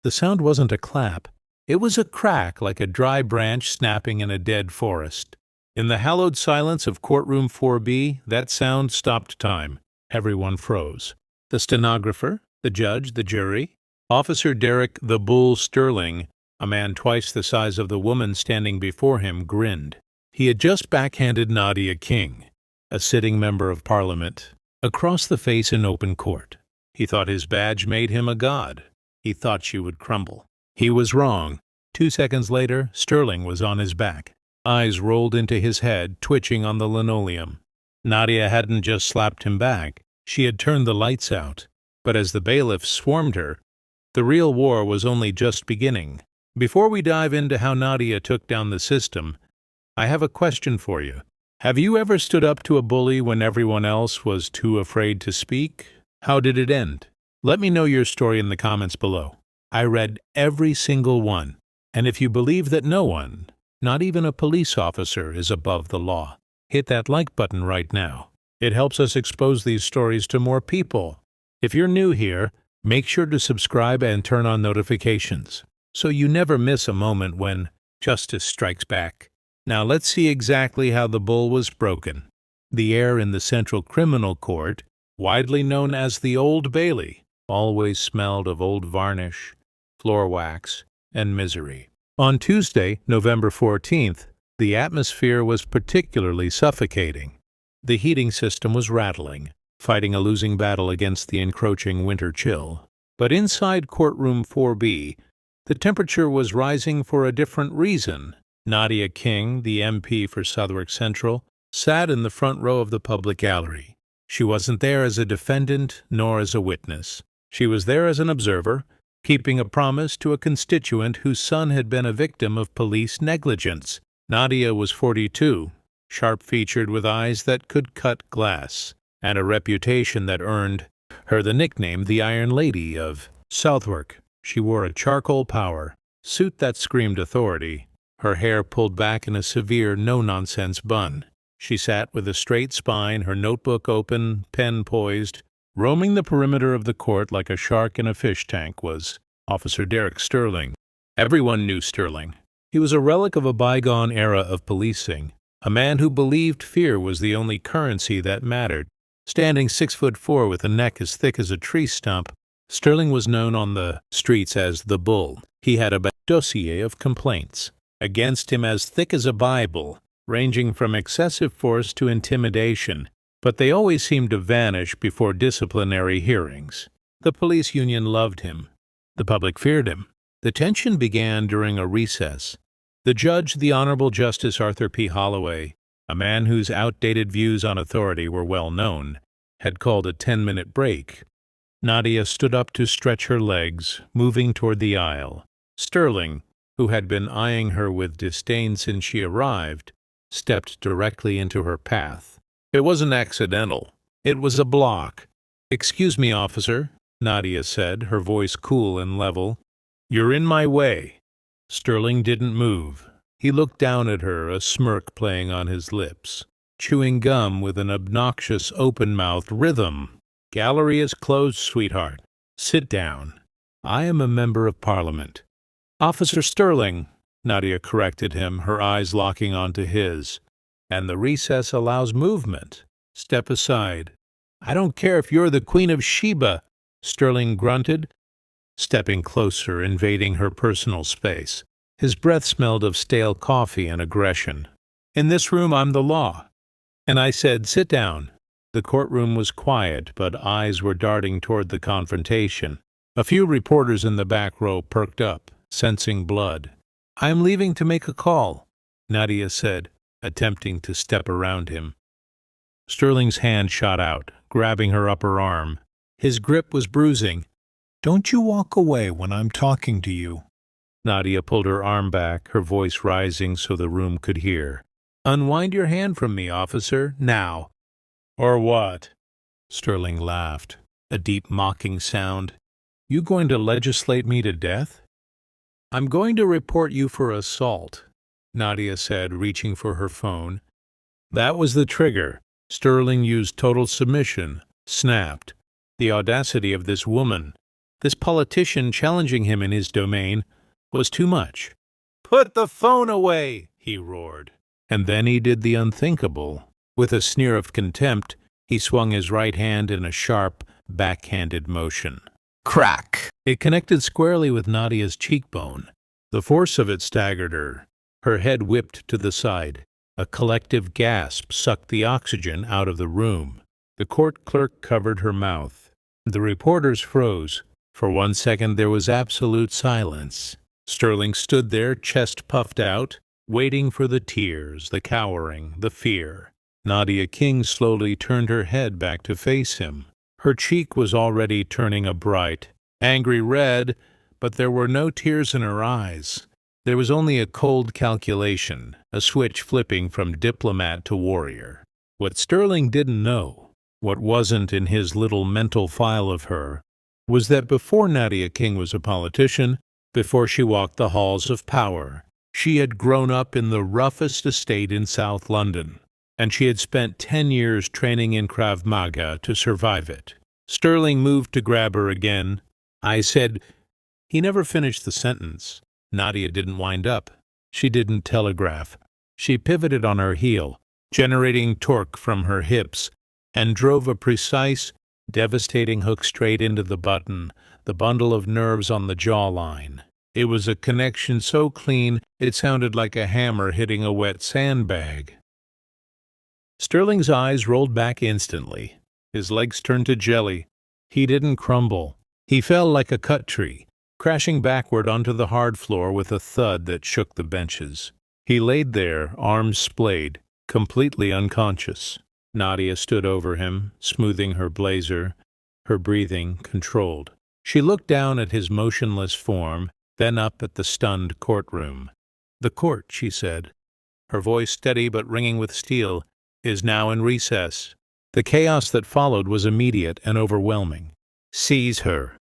The sound wasn't a clap. It was a crack like a dry branch snapping in a dead forest. In the hallowed silence of Courtroom 4B, that sound stopped time. Everyone froze. The stenographer, the judge, the jury. Officer Derek "the Bull" Sterling, a man twice the size of the woman standing before him, grinned. He had just backhanded Nadia King, a sitting member of Parliament, across the face in open court. He thought his badge made him a god. He thought she would crumble. He was wrong. 2 seconds later, Sterling was on his back. Eyes rolled into his head, twitching on the linoleum. Nadia hadn't just slapped him back. She had turned the lights out. But as the bailiffs swarmed her, the real war was only just beginning. Before we dive into how Nadia took down the system, I have a question for you. Have you ever stood up to a bully when everyone else was too afraid to speak? How did it end? Let me know your story in the comments below. I read every single one. And if you believe that no one, not even a police officer, is above the law, hit that like button right now. It helps us expose these stories to more people. If you're new here, make sure to subscribe and turn on notifications, so you never miss a moment when justice strikes back. Now let's see exactly how the bull was broken. The air in the Central Criminal Court, widely known as the Old Bailey, always smelled of old varnish, floor wax, and misery. On Tuesday, November 14th, the atmosphere was particularly suffocating. The heating system was rattling, fighting a losing battle against the encroaching winter chill. But inside Courtroom 4B, the temperature was rising for a different reason. Nadia King, the MP for Southwark Central, sat in the front row of the public gallery. She wasn't there as a defendant nor as a witness. She was there as an observer, keeping a promise to a constituent whose son had been a victim of police negligence. Nadia was 42, sharp-featured with eyes that could cut glass, and a reputation that earned her the nickname the Iron Lady of Southwark. She wore a charcoal power suit that screamed authority, her hair pulled back in a severe, no-nonsense bun. She sat with a straight spine, her notebook open, pen poised. Roaming the perimeter of the court like a shark in a fish tank was Officer Derek Sterling. Everyone knew Sterling. He was a relic of a bygone era of policing, a man who believed fear was the only currency that mattered. Standing 6'4" with a neck as thick as a tree stump, Sterling was known on the streets as the Bull. He had a dossier of complaints against him as thick as a Bible, ranging from excessive force to intimidation, but they always seemed to vanish before disciplinary hearings. The police union loved him. The public feared him. The tension began during a recess. The judge, the Honorable Justice Arthur P. Holloway, a man whose outdated views on authority were well known, had called a 10-minute break. Nadia stood up to stretch her legs, moving toward the aisle. Sterling, who had been eyeing her with disdain since she arrived, stepped directly into her path. It wasn't accidental. It was a block. "Excuse me, officer," Nadia said, her voice cool and level. "You're in my way." Sterling didn't move. He looked down at her, a smirk playing on his lips, chewing gum with an obnoxious, open-mouthed rhythm. "Gallery is closed, sweetheart. Sit down. I am a member of Parliament." "Officer Sterling," Nadia corrected him, her eyes locking onto his. "And the recess allows movement. Step aside." "I don't care if you're the Queen of Sheba," Sterling grunted, stepping closer, invading her personal space. His breath smelled of stale coffee and aggression. "In this room, I'm the law." And I said, "Sit down." The courtroom was quiet, but eyes were darting toward the confrontation. A few reporters in the back row perked up, sensing blood. "I'm leaving to make a call," Nadia said, attempting to step around him. Sterling's hand shot out, grabbing her upper arm. His grip was bruising. "Don't you walk away when I'm talking to you." Nadia pulled her arm back, her voice rising so the room could hear. "Unwind your hand from me, officer, now." "Or what?" Sterling laughed, a deep mocking sound. "You going to legislate me to death?" "I'm going to report you for assault," Nadia said, reaching for her phone. That was the trigger. Sterling used total submission, snapped. The audacity of this woman. This politician challenging him in his domain was too much. "Put the phone away!" he roared. And then he did the unthinkable. With a sneer of contempt, he swung his right hand in a sharp, backhanded motion. Crack! It connected squarely with Nadia's cheekbone. The force of it staggered her. Her head whipped to the side. A collective gasp sucked the oxygen out of the room. The court clerk covered her mouth. The reporters froze. For 1 second there was absolute silence. Sterling stood there, chest puffed out, waiting for the tears, the cowering, the fear. Nadia King slowly turned her head back to face him. Her cheek was already turning a bright, angry red, but there were no tears in her eyes. There was only a cold calculation, a switch flipping from diplomat to warrior. What Sterling didn't know, what wasn't in his little mental file of her, was that before Nadia King was a politician, before she walked the halls of power, she had grown up in the roughest estate in South London, and she had spent 10 years training in Krav Maga to survive it. Sterling moved to grab her again. I said, he never finished the sentence. Nadia didn't wind up. She didn't telegraph. She pivoted on her heel, generating torque from her hips, and drove a precise, devastating hook straight into the button, the bundle of nerves on the jawline. It was a connection so clean it sounded like a hammer hitting a wet sandbag. Sterling's eyes rolled back instantly. His legs turned to jelly. He didn't crumble. He fell like a cut tree, crashing backward onto the hard floor with a thud that shook the benches. He laid there, arms splayed, completely unconscious. Nadia stood over him, smoothing her blazer, her breathing controlled. She looked down at his motionless form, then up at the stunned courtroom. "The court," she said, her voice steady but ringing with steel, "is now in recess." The chaos that followed was immediate and overwhelming. "Seize her!"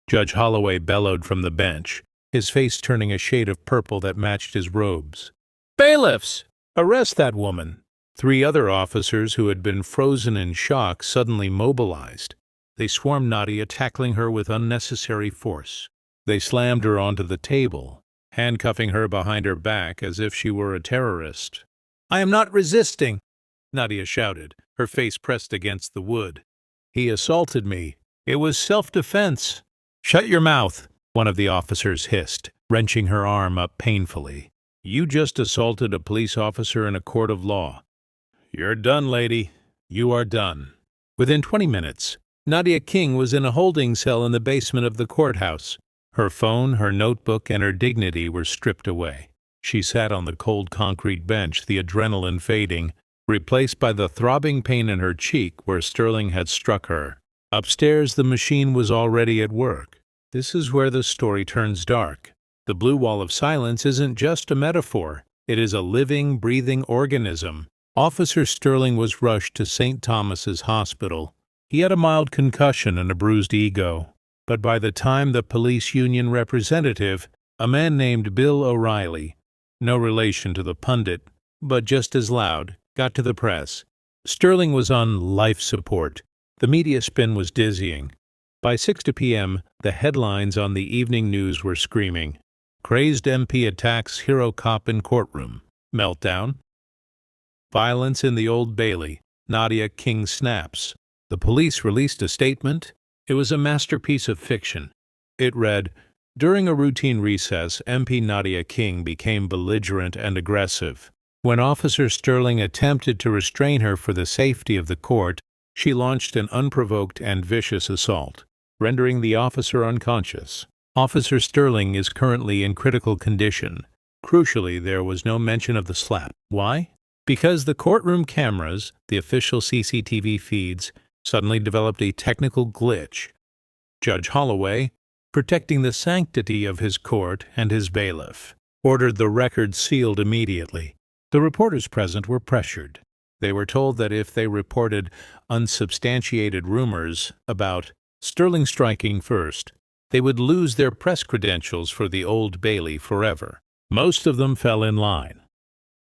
Judge Holloway bellowed from the bench, his face turning a shade of purple that matched his robes. "Bailiffs! Arrest that woman!" 3 other officers who had been frozen in shock suddenly mobilized. They swarmed Nadia, tackling her with unnecessary force. They slammed her onto the table, handcuffing her behind her back as if she were a terrorist. "I am not resisting," Nadia shouted, her face pressed against the wood. "He assaulted me. It was self-defense." "Shut your mouth," one of the officers hissed, wrenching her arm up painfully. "You just assaulted a police officer in a court of law. You're done, lady. You are done." Within 20 minutes, Nadia King was in a holding cell in the basement of the courthouse. Her phone, her notebook, and her dignity were stripped away. She sat on the cold concrete bench, the adrenaline fading, replaced by the throbbing pain in her cheek where Sterling had struck her. Upstairs, the machine was already at work. This is where the story turns dark. The blue wall of silence isn't just a metaphor. It is a living, breathing organism. Officer Sterling was rushed to St. Thomas's Hospital. He had a mild concussion and a bruised ego. But by the time the police union representative, a man named Bill O'Reilly, no relation to the pundit, but just as loud, got to the press, Sterling was on life support. The media spin was dizzying. By 6 p.m., the headlines on the evening news were screaming, "Crazed MP attacks hero cop in courtroom. Meltdown. Violence in the Old Bailey. Nadia King snaps." The police released a statement. It was a masterpiece of fiction. It read, "During a routine recess, MP Nadia King became belligerent and aggressive. When Officer Sterling attempted to restrain her for the safety of the court, she launched an unprovoked and vicious assault, rendering the officer unconscious. Officer Sterling is currently in critical condition. Crucially, there was no mention of the slap. Why? Because the courtroom cameras, the official CCTV feeds, suddenly developed a technical glitch. Judge Holloway, protecting the sanctity of his court and his bailiff, ordered the records sealed immediately. The reporters present were pressured. They were told that if they reported unsubstantiated rumors about Sterling striking first, they would lose their press credentials for the Old Bailey forever. Most of them fell in line.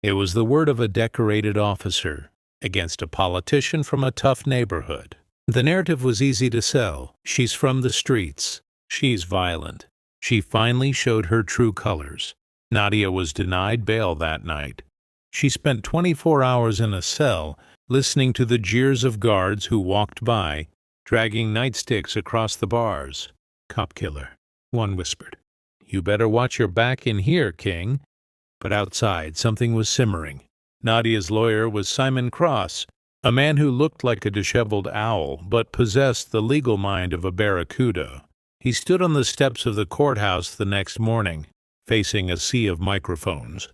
It was the word of a decorated officer against a politician from a tough neighborhood. The narrative was easy to sell. She's from the streets. She's violent. She finally showed her true colors. Nadia was denied bail that night. She spent 24 hours in a cell, listening to the jeers of guards who walked by, dragging nightsticks across the bars. "Cop killer," one whispered. "You better watch your back in here, King." But outside, something was simmering. Nadia's lawyer was Simon Cross, a man who looked like a disheveled owl, but possessed the legal mind of a barracuda. He stood on the steps of the courthouse the next morning, facing a sea of microphones.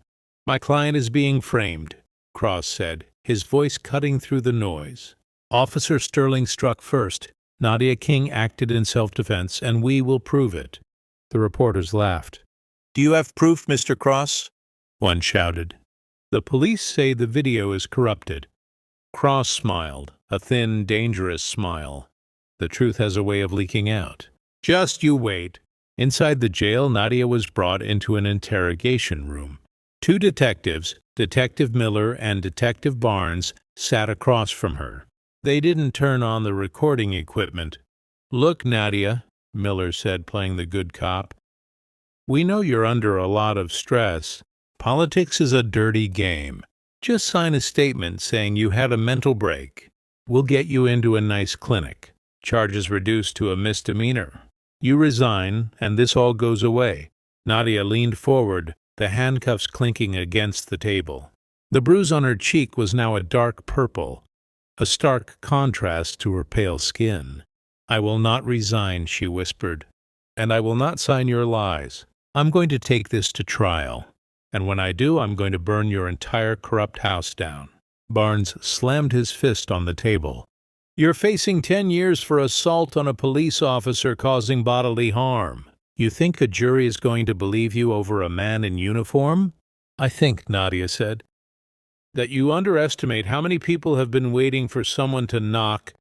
"My client is being framed," Cross said, his voice cutting through the noise. "Officer Sterling struck first. Nadia King acted in self-defense, and we will prove it." The reporters laughed. "Do you have proof, Mr. Cross?" one shouted. "The police say the video is corrupted." Cross smiled, a thin, dangerous smile. "The truth has a way of leaking out. Just you wait." Inside the jail, Nadia was brought into an interrogation room. Two detectives, Detective Miller and Detective Barnes, sat across from her. They didn't turn on the recording equipment. "Look, Nadia," Miller said, playing the good cop. "We know you're under a lot of stress. Politics is a dirty game. Just sign a statement saying you had a mental break. We'll get you into a nice clinic. Charges reduced to a misdemeanor. You resign, and this all goes away." Nadia leaned forward, the handcuffs clinking against the table. The bruise on her cheek was now a dark purple, a stark contrast to her pale skin. "I will not resign," she whispered, "and I will not sign your lies. I'm going to take this to trial, and when I do, I'm going to burn your entire corrupt house down." Barnes slammed his fist on the table. "You're facing 10 years for assault on a police officer causing bodily harm. You think a jury is going to believe you over a man in uniform?" "I think," Nadia said, "that you underestimate how many people have been waiting for someone to knock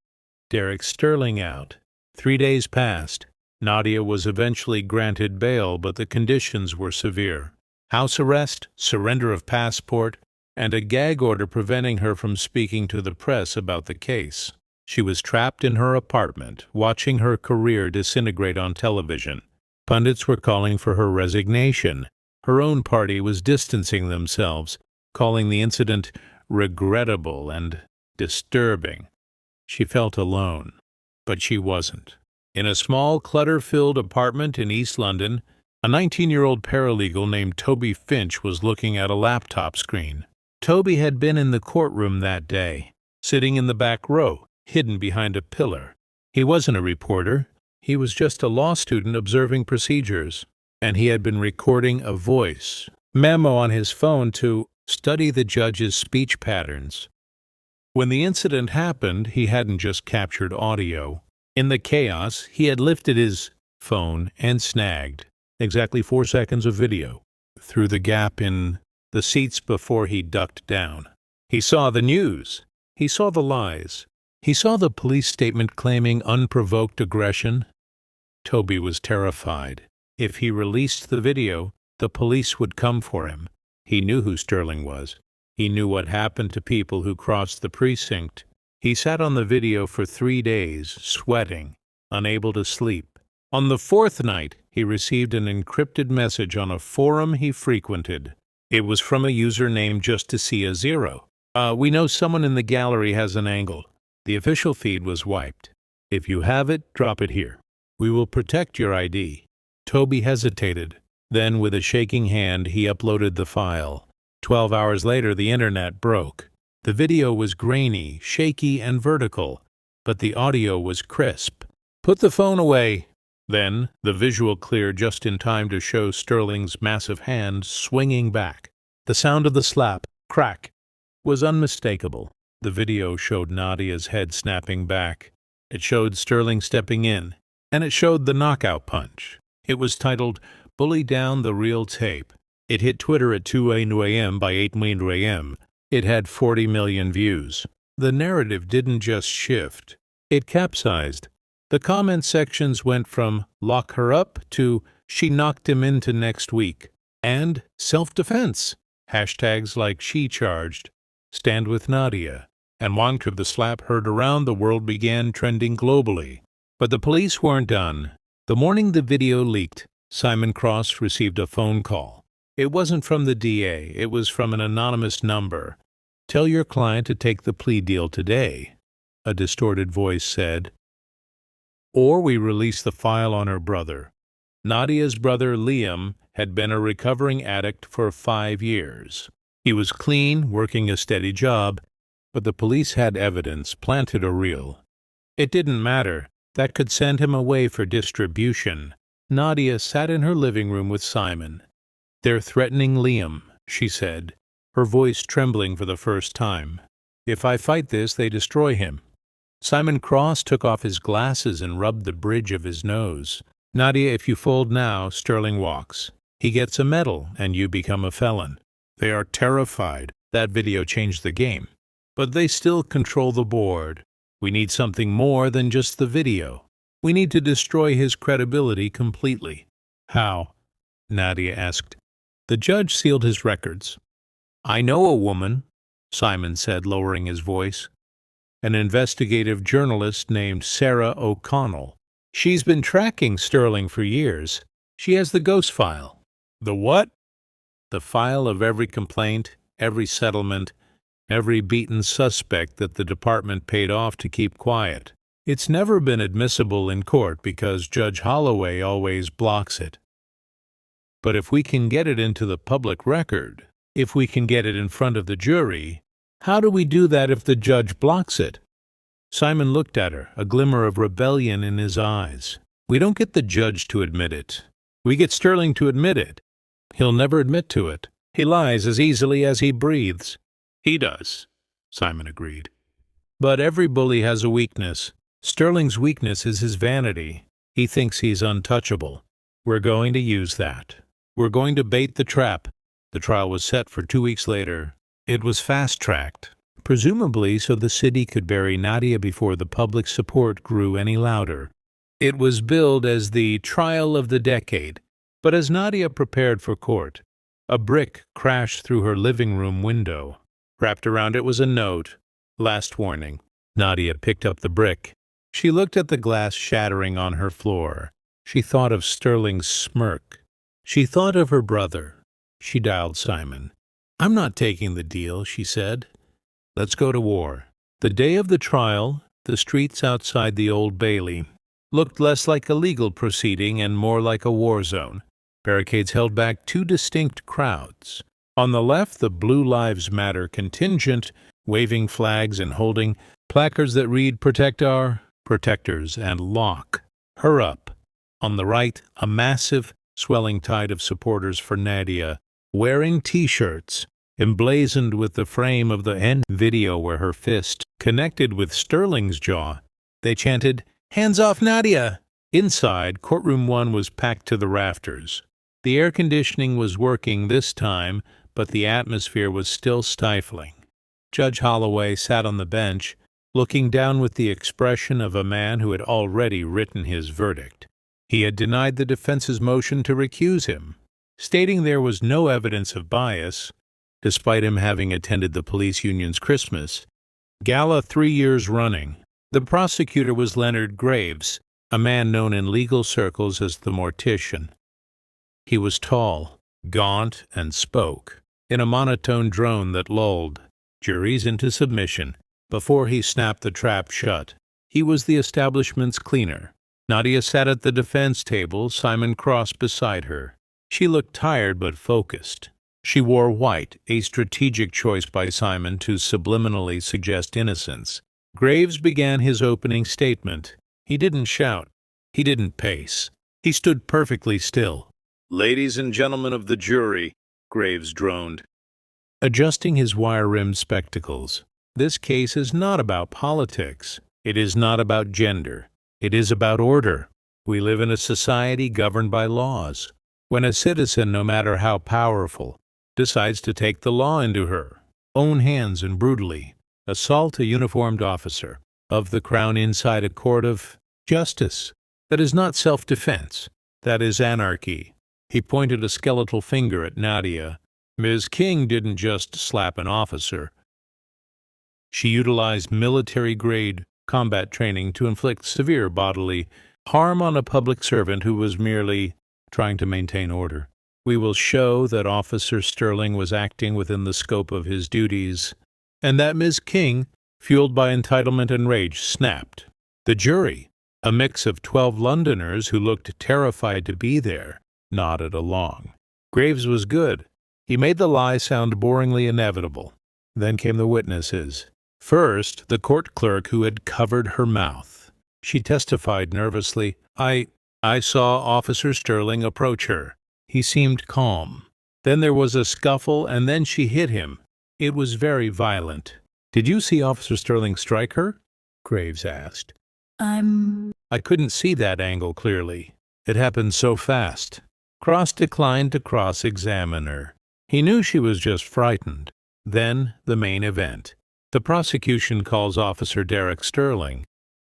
Derek Sterling out." 3 days passed. Nadia was eventually granted bail, but the conditions were severe. House arrest, surrender of passport, and a gag order preventing her from speaking to the press about the case. She was trapped in her apartment, watching her career disintegrate on television. Pundits were calling for her resignation. Her own party was distancing themselves, calling the incident regrettable and disturbing. She felt alone, but she wasn't. In a small, clutter-filled apartment in East London, a 19-year-old paralegal named Toby Finch was looking at a laptop screen. Toby had been in the courtroom that day, sitting in the back row, hidden behind a pillar. He wasn't a reporter. He was just a law student observing procedures, and he had been recording a voice memo on his phone to study the judge's speech patterns. When the incident happened, he hadn't just captured audio. In the chaos, he had lifted his phone and snagged exactly 4 seconds of video through the gap in the seats before he ducked down. He saw the news. He saw the lies. He saw the police statement claiming unprovoked aggression. Toby was terrified. If he released the video, the police would come for him. He knew who Sterling was. He knew what happened to people who crossed the precinct. He sat on the video for 3 days, sweating, unable to sleep. On the 4th night, he received an encrypted message on a forum he frequented. It was from a user named Just to See a Zero. "We know someone in the gallery has an angle." The official feed was wiped. "If you have it, drop it here. We will protect your ID." Toby hesitated. Then, with a shaking hand, he uploaded the file. 12 hours later, the internet broke. The video was grainy, shaky, and vertical, but the audio was crisp. "Put the phone away." Then, the visual cleared just in time to show Sterling's massive hand swinging back. The sound of the slap, crack, was unmistakable. The video showed Nadia's head snapping back. It showed Sterling stepping in, and it showed the knockout punch. It was titled, "Bully Down the Real Tape." It hit Twitter at 2 a.m. by 8 a.m. It had 40 million views. The narrative didn't just shift. It capsized. The comment sections went from "lock her up" to "she knocked him into next week" and "self-defense." Hashtags like "she charged," "stand with Nadia," and "one could the slap" heard around the world began trending globally. But the police weren't done. The morning the video leaked, Simon Cross received a phone call. It wasn't from the DA, it was from an anonymous number. "Tell your client to take the plea deal today," a distorted voice said. "Or we release the file on her brother." Nadia's brother, Liam, had been a recovering addict for 5 years. He was clean, working a steady job, but the police had evidence, planted or real. It didn't matter. That could send him away for distribution. Nadia sat in her living room with Simon. "They're threatening Liam," she said, her voice trembling for the first time. "If I fight this, they destroy him." Simon Cross took off his glasses and rubbed the bridge of his nose. "Nadia, if you fold now, Sterling walks. He gets a medal, and you become a felon." They are terrified. That video changed the game. But they still control the board. We need something more than just the video. We need to destroy his credibility completely. "How?" Nadia asked. The judge sealed his records. "I know a woman," Simon said, lowering his voice. "An investigative journalist named Sarah O'Connell. She's been tracking Sterling for years. She has the ghost file." "The what?" "The file of every complaint, every settlement, every beaten suspect that the department paid off to keep quiet. It's never been admissible in court because Judge Holloway always blocks it. But if we can get it into the public record, if we can get it in front of the jury, how do we do that if the judge blocks it?" Simon looked at her, a glimmer of rebellion in his eyes. "We don't get the judge to admit it. We get Sterling to admit it. He'll never admit to it. He lies as easily as he breathes." "He does," Simon agreed. "But every bully has a weakness. Sterling's weakness is his vanity. He thinks he's untouchable. We're going to use that. We're going to bait the trap." The trial was set for 2 weeks later. It was fast-tracked, presumably so the city could bury Nadia before the public support grew any louder. It was billed as the trial of the decade, but as Nadia prepared for court, a brick crashed through her living room window. Wrapped around it was a note, "Last warning." Nadia picked up the brick. She looked at the glass shattering on her floor. She thought of Sterling's smirk. She thought of her brother. She dialed Simon. "I'm not taking the deal," she said. "Let's go to war." The day of the trial, the streets outside the Old Bailey looked less like a legal proceeding and more like a war zone. Barricades held back 2 distinct crowds. On the left, the Blue Lives Matter contingent, waving flags and holding placards that read, "Protect our protectors," and "Lock her up." On the right, a massive, swelling tide of supporters for Nadia, wearing T-shirts, emblazoned with the frame of the end video where her fist connected with Sterling's jaw. They chanted, "Hands off Nadia!" Inside, Courtroom 1 was packed to the rafters. The air conditioning was working this time, but the atmosphere was still stifling. Judge Holloway sat on the bench, looking down with the expression of a man who had already written his verdict. He had denied the defense's motion to recuse him, stating there was no evidence of bias, despite him having attended the police union's Christmas gala 3 years running. The prosecutor was Leonard Graves, a man known in legal circles as the Mortician. He was tall, gaunt, and spoke in a monotone drone that lulled juries into submission before he snapped the trap shut. He was the establishment's cleaner. Nadia sat at the defense table, Simon Cross beside her. She looked tired but focused. She wore white, a strategic choice by Simon to subliminally suggest innocence. Graves began his opening statement. He didn't shout. He didn't pace. He stood perfectly still. "Ladies and gentlemen of the jury," Graves droned, adjusting his wire-rimmed spectacles. "This case is not about politics. It is not about gender. It is about order. We live in a society governed by laws. When a citizen, no matter how powerful, decides to take the law into her own hands and brutally assault a uniformed officer of the crown inside a court of justice, that is not self-defense. That is anarchy." He pointed a skeletal finger at Nadia. "Ms. King didn't just slap an officer. She utilized military-grade combat training to inflict severe bodily harm on a public servant who was merely trying to maintain order. We will show that Officer Sterling was acting within the scope of his duties, and that Ms. King, fueled by entitlement and rage, snapped. The jury, a mix of 12 Londoners who looked terrified to be there, nodded along. Graves was good. He made the lie sound boringly inevitable. Then came the witnesses. First, the court clerk who had covered her mouth. She testified nervously, I saw Officer Sterling approach her. He seemed calm. Then there was a scuffle, and then she hit him. It was very violent. Did you see Officer Sterling strike her? Graves asked. I couldn't see that angle clearly. It happened so fast. Cross declined to cross-examine her. He knew she was just frightened. Then the main event. The prosecution calls Officer Derek Sterling.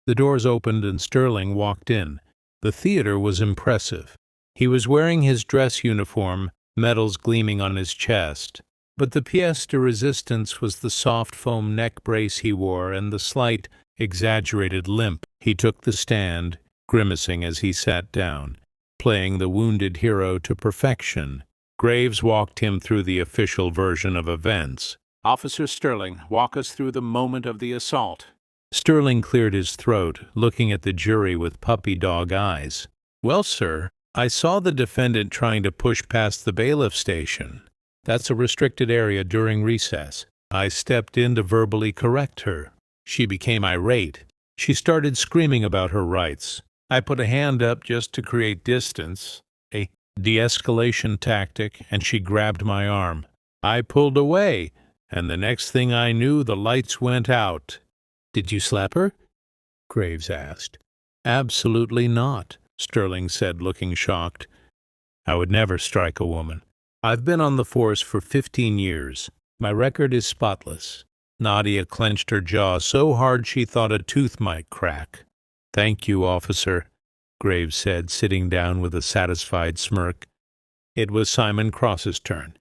The doors opened and Sterling walked in. The theater was impressive. He was wearing his dress uniform, medals gleaming on his chest. But the pièce de résistance was the soft foam neck brace he wore and the slight, exaggerated limp. He took the stand, grimacing as he sat down, playing the wounded hero to perfection. Graves walked him through the official version of events. Officer Sterling, walk us through the moment of the assault. Sterling cleared his throat, looking at the jury with puppy dog eyes. Well, sir, I saw the defendant trying to push past the bailiff station. That's a restricted area during recess. I stepped in to verbally correct her. She became irate. She started screaming about her rights. I put a hand up just to create distance, a de-escalation tactic, and she grabbed my arm. I pulled away, and the next thing I knew, the lights went out. Did you slap her? Graves asked. Absolutely not, Sterling said, looking shocked. I would never strike a woman. I've been on the force for 15 years. My record is spotless. Nadia clenched her jaw so hard she thought a tooth might crack. Thank you, officer, Graves said, sitting down with a satisfied smirk. It was Simon Cross's turn.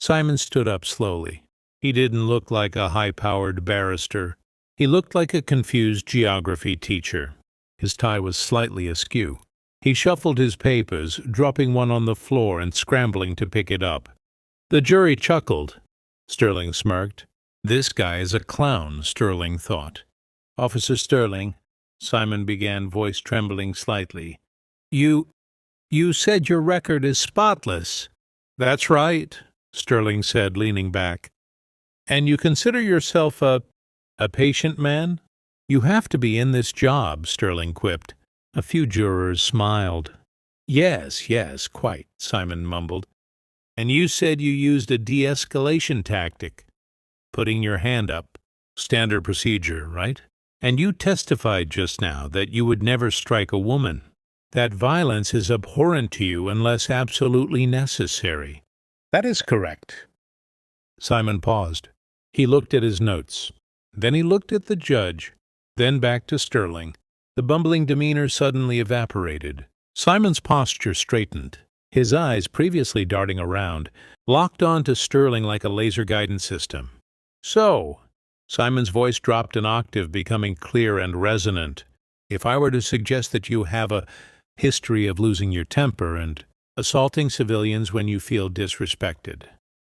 Simon stood up slowly. He didn't look like a high-powered barrister. He looked like a confused geography teacher. His tie was slightly askew. He shuffled his papers, dropping one on the floor and scrambling to pick it up. The jury chuckled. Sterling smirked. This guy is a clown, Sterling thought. Officer Sterling, Simon began, voice trembling slightly. You said your record is spotless. That's right, Sterling said, leaning back. And you consider yourself a patient man? You have to be in this job, Sterling quipped. A few jurors smiled. Yes, quite, Simon mumbled. And you said you used a de-escalation tactic. Putting your hand up. Standard procedure, right? And you testified just now that you would never strike a woman. That violence is abhorrent to you unless absolutely necessary. That is correct. Simon paused. He looked at his notes. Then he looked at the judge, then back to Sterling. The bumbling demeanor suddenly evaporated. Simon's posture straightened. His eyes, previously darting around, locked on to Sterling like a laser guidance system. So, Simon's voice dropped an octave, becoming clear and resonant. If I were to suggest that you have a history of losing your temper and assaulting civilians when you feel disrespected,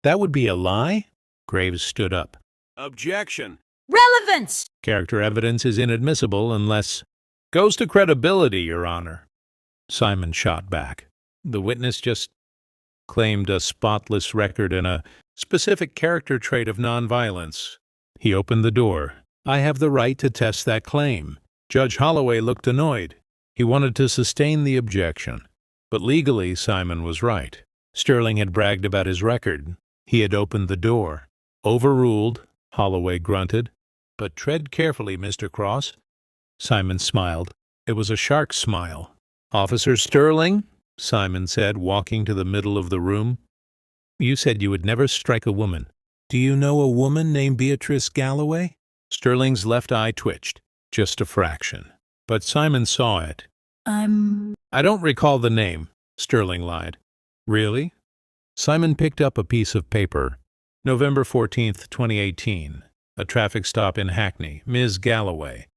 that would be a lie? Graves stood up. Objection. Relevance! Character evidence is inadmissible unless... Goes to credibility, Your Honor. Simon shot back. The witness just claimed a spotless record and a specific character trait of nonviolence. He opened the door. I have the right to test that claim. Judge Holloway looked annoyed. He wanted to sustain the objection. But legally, Simon was right. Sterling had bragged about his record. He had opened the door. Overruled, Holloway grunted. But tread carefully, Mr. Cross. Simon smiled. It was a shark's smile. Officer Sterling, Simon said, walking to the middle of the room. You said you would never strike a woman. Do you know a woman named Beatrice Galloway? Sterling's left eye twitched, just a fraction. But Simon saw it. I don't recall the name, Sterling lied. Really? Simon picked up a piece of paper. November 14th, 2018. A traffic stop in Hackney. Ms. Galloway.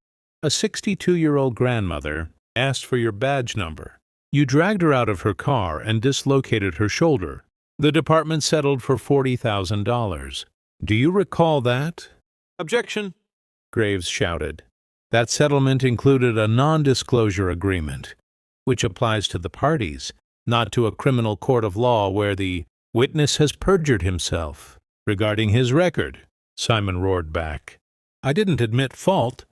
A 62-year-old grandmother, asked for your badge number. You dragged her out of her car and dislocated her shoulder. The department settled for $40,000. Do you recall that?" "Objection," Graves shouted. "That settlement included a non-disclosure agreement, which applies to the parties, not to a criminal court of law where the witness has perjured himself regarding his record," Simon roared back. "I didn't admit fault,"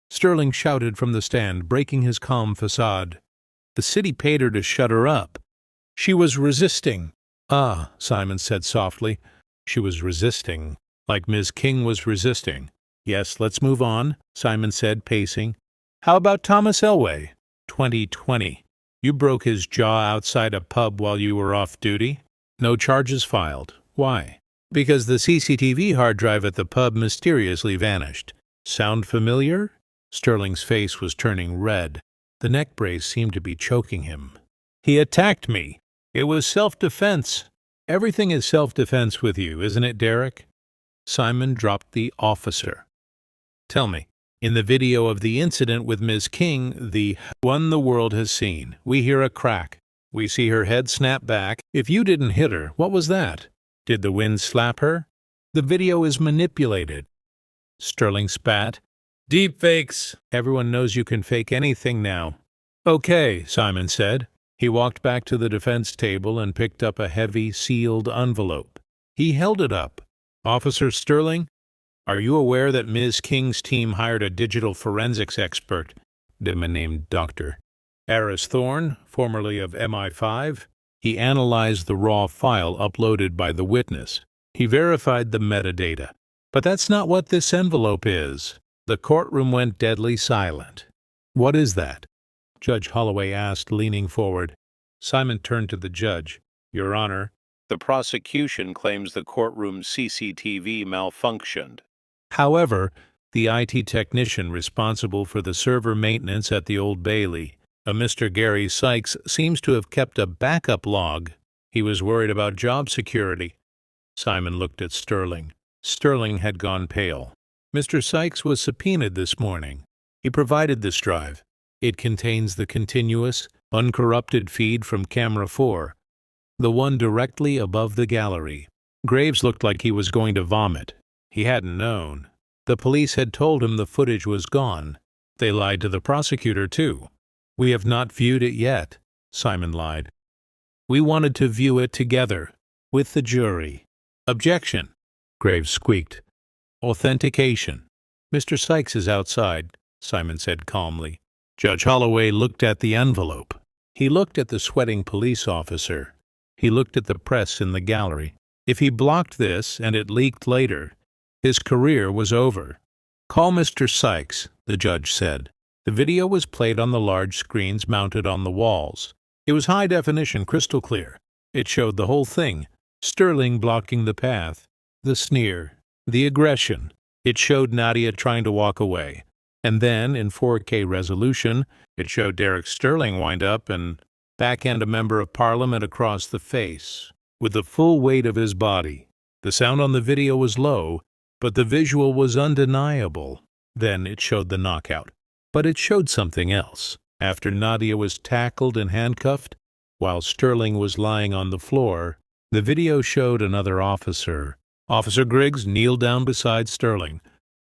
Sterling shouted from the stand, breaking his calm facade. "The city paid her to shut her up. She was resisting." "Ah," Simon said softly. "She was resisting, like Ms. King was resisting." "Yes, let's move on," Simon said, pacing. "How about Thomas Elway?" 2020. You broke his jaw outside a pub while you were off duty. No charges filed. Why? Because the CCTV hard drive at the pub mysteriously vanished. Sound familiar? Sterling's face was turning red. The neck brace seemed to be choking him. "He attacked me. It was self-defense." "Everything is self-defense with you, isn't it, Derek?" Simon dropped the officer. "Tell me, in the video of the incident with Ms. King, the one the world has seen, we hear a crack. We see her head snap back. If you didn't hit her, what was that? Did the wind slap her? The video is manipulated." Sterling spat. "Deep fakes. Everyone knows you can fake anything now." "Okay," Simon said. He walked back to the defense table and picked up a heavy, sealed envelope. He held it up. "Officer Sterling, are you aware that Ms. King's team hired a digital forensics expert, named Dr. Aris Thorne, formerly of MI5? He analyzed the raw file uploaded by the witness. He verified the metadata. But that's not what this envelope is." The courtroom went deadly silent. "What is that?" Judge Holloway asked, leaning forward. Simon turned to the judge. "Your Honor, the prosecution claims the courtroom CCTV malfunctioned. However, the IT technician responsible for the server maintenance at the Old Bailey, a Mr. Gary Sykes, seems to have kept a backup log. He was worried about job security." Simon looked at Sterling. Sterling had gone pale. "Mr. Sykes was subpoenaed this morning. He provided this drive. It contains the continuous, uncorrupted feed from camera 4, the one directly above the gallery." Graves looked like he was going to vomit. He hadn't known. The police had told him the footage was gone. They lied to the prosecutor, too. "We have not viewed it yet," Simon lied. "We wanted to view it together, with the jury." "Objection," Graves squeaked. "Authentication." "Mr. Sykes is outside," Simon said calmly. Judge Holloway looked at the envelope. He looked at the sweating police officer. He looked at the press in the gallery. If he blocked this and it leaked later, his career was over. "Call Mr. Sykes," the judge said. The video was played on the large screens mounted on the walls. It was high definition, crystal clear. It showed the whole thing. Sterling blocking the path. The sneer. The aggression. It showed Nadia trying to walk away. And then, in 4K resolution, it showed Derek Sterling wind up and backhand a member of Parliament across the face, with the full weight of his body. The sound on the video was low, but the visual was undeniable. Then it showed the knockout. But it showed something else. After Nadia was tackled and handcuffed, while Sterling was lying on the floor, the video showed another officer. Officer Griggs kneeled down beside Sterling.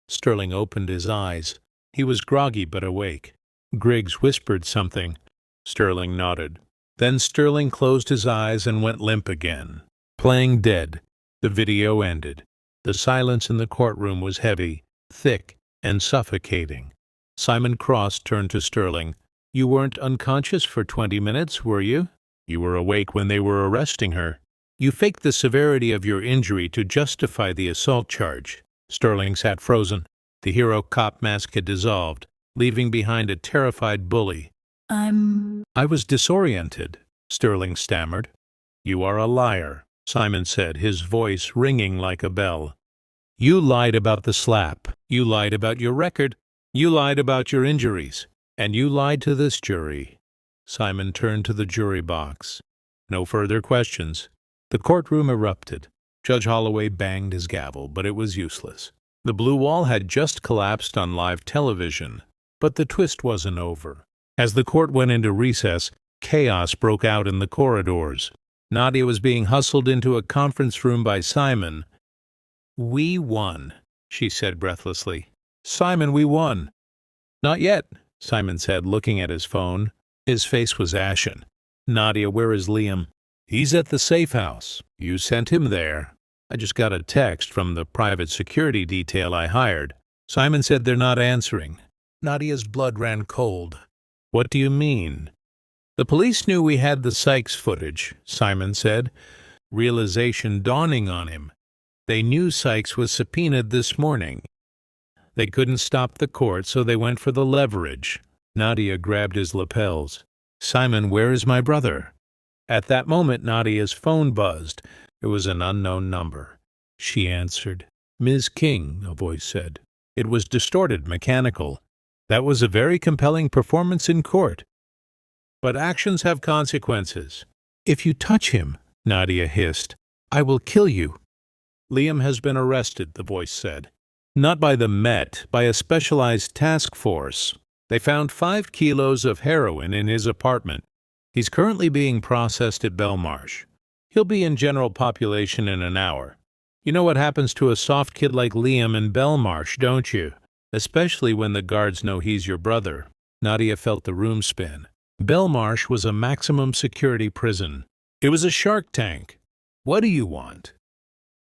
Sterling opened his eyes. He was groggy but awake. Griggs whispered something. Sterling nodded. Then Sterling closed his eyes and went limp again. Playing dead. The video ended. The silence in the courtroom was heavy, thick, and suffocating. Simon Cross turned to Sterling. "You weren't unconscious for 20 minutes, were you? You were awake when they were arresting her. You faked the severity of your injury to justify the assault charge." Sterling sat frozen. The hero cop mask had dissolved, leaving behind a terrified bully. I was disoriented," Sterling stammered. "You are a liar," Simon said, his voice ringing like a bell. "You lied about the slap. You lied about your record. You lied about your injuries. And you lied to this jury." Simon turned to the jury box. No further questions. The courtroom erupted. Judge Holloway banged his gavel, but it was useless. The blue wall had just collapsed on live television, but the twist wasn't over. As the court went into recess, chaos broke out in the corridors. Nadia was being hustled into a conference room by Simon. "We won," she said breathlessly. "Simon, we won." "Not yet," Simon said, looking at his phone. His face was ashen. "Nadia, where is Liam?" "He's at the safe house. You sent him there. I just got a text from the private security detail I hired. Simon said they're not answering." Nadia's blood ran cold. "What do you mean?" "The police knew we had the Sykes footage," Simon said, realization dawning on him. "They knew Sykes was subpoenaed this morning. They couldn't stop the court, so they went for the leverage." Nadia grabbed his lapels. "Simon, where is my brother?" At that moment, Nadia's phone buzzed. It was an unknown number. She answered. "Ms. King," a voice said. It was distorted, mechanical. "That was a very compelling performance in court. But actions have consequences." "If you touch him," Nadia hissed, "I will kill you." "Liam has been arrested," the voice said. "Not by the Met, by a specialized task force. They found 5 kilos of heroin in his apartment. He's currently being processed at Belmarsh. He'll be in general population in an hour. You know what happens to a soft kid like Liam in Belmarsh, don't you? Especially when the guards know he's your brother." Nadia felt the room spin. Belmarsh was a maximum security prison. It was a shark tank. "What do you want?"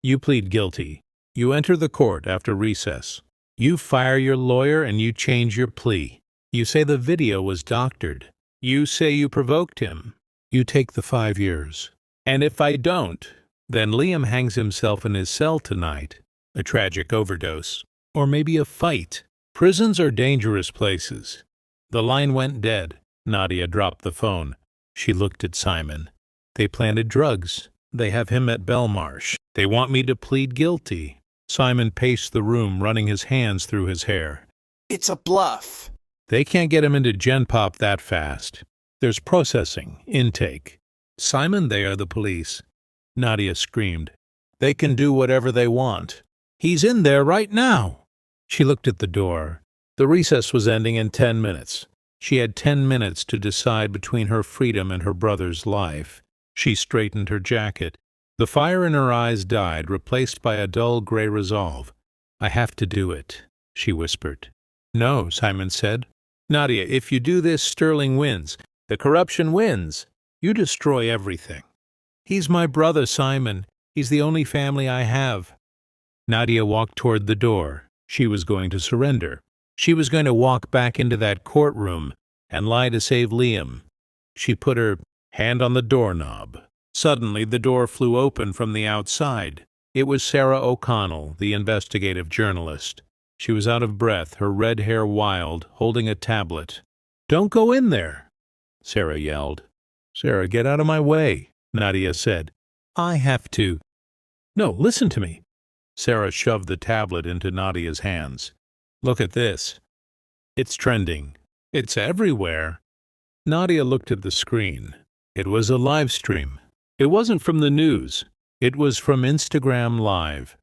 "You plead guilty. You enter the court after recess. You fire your lawyer and you change your plea. You say the video was doctored. You say you provoked him. You take the 5 years. And if I don't, then Liam hangs himself in his cell tonight. A tragic overdose. Or maybe a fight. Prisons are dangerous places." The line went dead. Nadia dropped the phone. She looked at Simon. "They planted drugs. They have him at Belmarsh. They want me to plead guilty." Simon paced the room, running his hands through his hair. "It's a bluff." "They can't get him into Gen Pop that fast. There's processing, intake." "Simon, they are the police." Nadia screamed. "They can do whatever they want. He's in there right now." She looked at the door. The recess was ending in 10 minutes. She had 10 minutes to decide between her freedom and her brother's life. She straightened her jacket. The fire in her eyes died, replaced by a dull gray resolve. "I have to do it," she whispered. "No," Simon said. "Nadia, if you do this, Sterling wins. The corruption wins. You destroy everything." "He's my brother, Simon. He's the only family I have." Nadia walked toward the door. She was going to surrender. She was going to walk back into that courtroom and lie to save Liam. She put her hand on the doorknob. Suddenly, the door flew open from the outside. It was Sarah O'Connell, the investigative journalist. She was out of breath, her red hair wild, holding a tablet. "Don't go in there," Sarah yelled. "Sarah, get out of my way," Nadia said. "I have to." "No, listen to me." Sarah shoved the tablet into Nadia's hands. "Look at this. It's trending. It's everywhere." Nadia looked at the screen. It was a live stream. It wasn't from the news. It was from Instagram Live.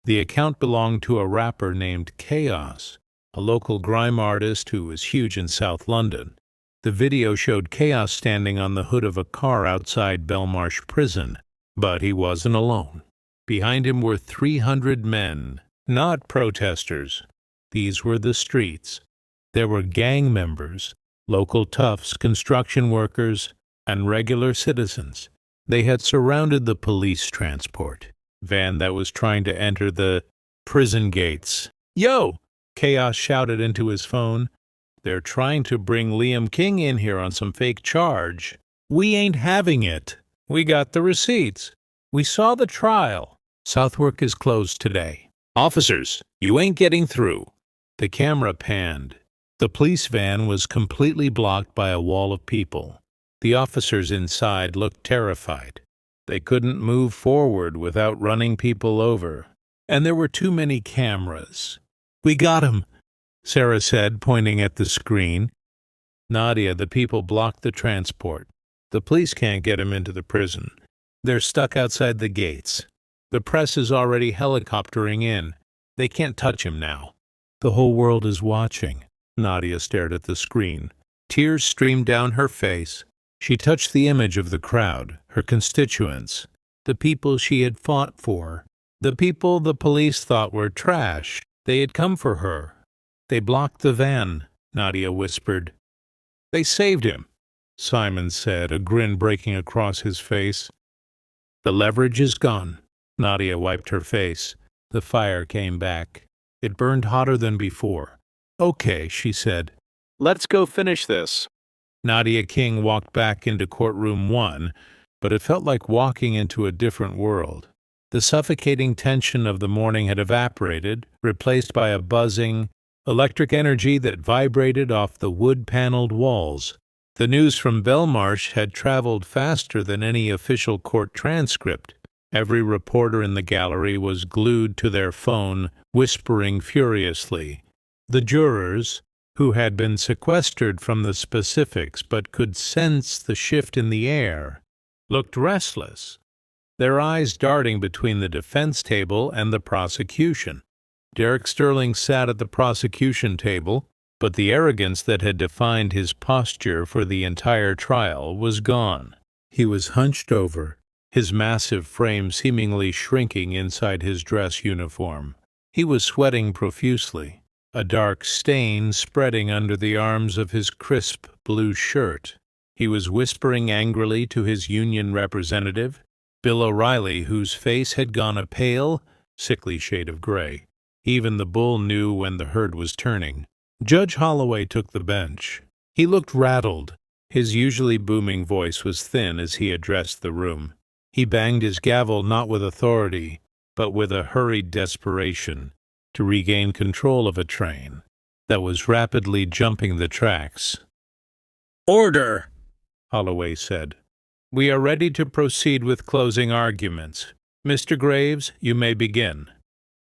The account belonged to a rapper named Chaos, a local grime artist who was huge in South London. The video showed Chaos standing on the hood of a car outside Belmarsh Prison, but he wasn't alone. Behind him were 300 men, not protesters. These were the streets. There were gang members, local toughs, construction workers, and regular citizens. They had surrounded the police transport van that was trying to enter the prison gates. "Yo!" Chaos shouted into his phone. "They're trying to bring Liam King in here on some fake charge. We ain't having it. We got the receipts. We saw the trial. Southwark is closed today. Officers, you ain't getting through." The camera panned. The police van was completely blocked by a wall of people. The officers inside looked terrified. They couldn't move forward without running people over. And there were too many cameras. "We got him," Sarah said, pointing at the screen. "Nadia, the people blocked the transport. The police can't get him into the prison. They're stuck outside the gates. The press is already helicoptering in. They can't touch him now." "The whole world is watching." Nadia stared at the screen. Tears streamed down her face. She touched the image of the crowd, her constituents, the people she had fought for, the people the police thought were trash. They had come for her. They blocked the van, Nadia whispered. They saved him, Simon said, a grin breaking across his face. The leverage is gone. Nadia wiped her face. The fire came back. It burned hotter than before. Okay, she said. Let's go finish this. Nadia King walked back into courtroom 1, but it felt like walking into a different world. The suffocating tension of the morning had evaporated, replaced by a buzzing, electric energy that vibrated off the wood-paneled walls. The news from Belmarsh had traveled faster than any official court transcript. Every reporter in the gallery was glued to their phone, whispering furiously. The jurors, who had been sequestered from the specifics but could sense the shift in the air, looked restless, their eyes darting between the defense table and the prosecution. Derek Sterling sat at the prosecution table, but the arrogance that had defined his posture for the entire trial was gone. He was hunched over, his massive frame seemingly shrinking inside his dress uniform. He was sweating profusely, a dark stain spreading under the arms of his crisp blue shirt. He was whispering angrily to his union representative, Bill O'Reilly, whose face had gone a pale, sickly shade of gray. Even the bull knew when the herd was turning. Judge Holloway took the bench. He looked rattled. His usually booming voice was thin as he addressed the room. He banged his gavel not with authority, but with a hurried desperation to regain control of a train that was rapidly jumping the tracks. "Order!" Holloway said. "We are ready to proceed with closing arguments. Mr. Graves, you may begin."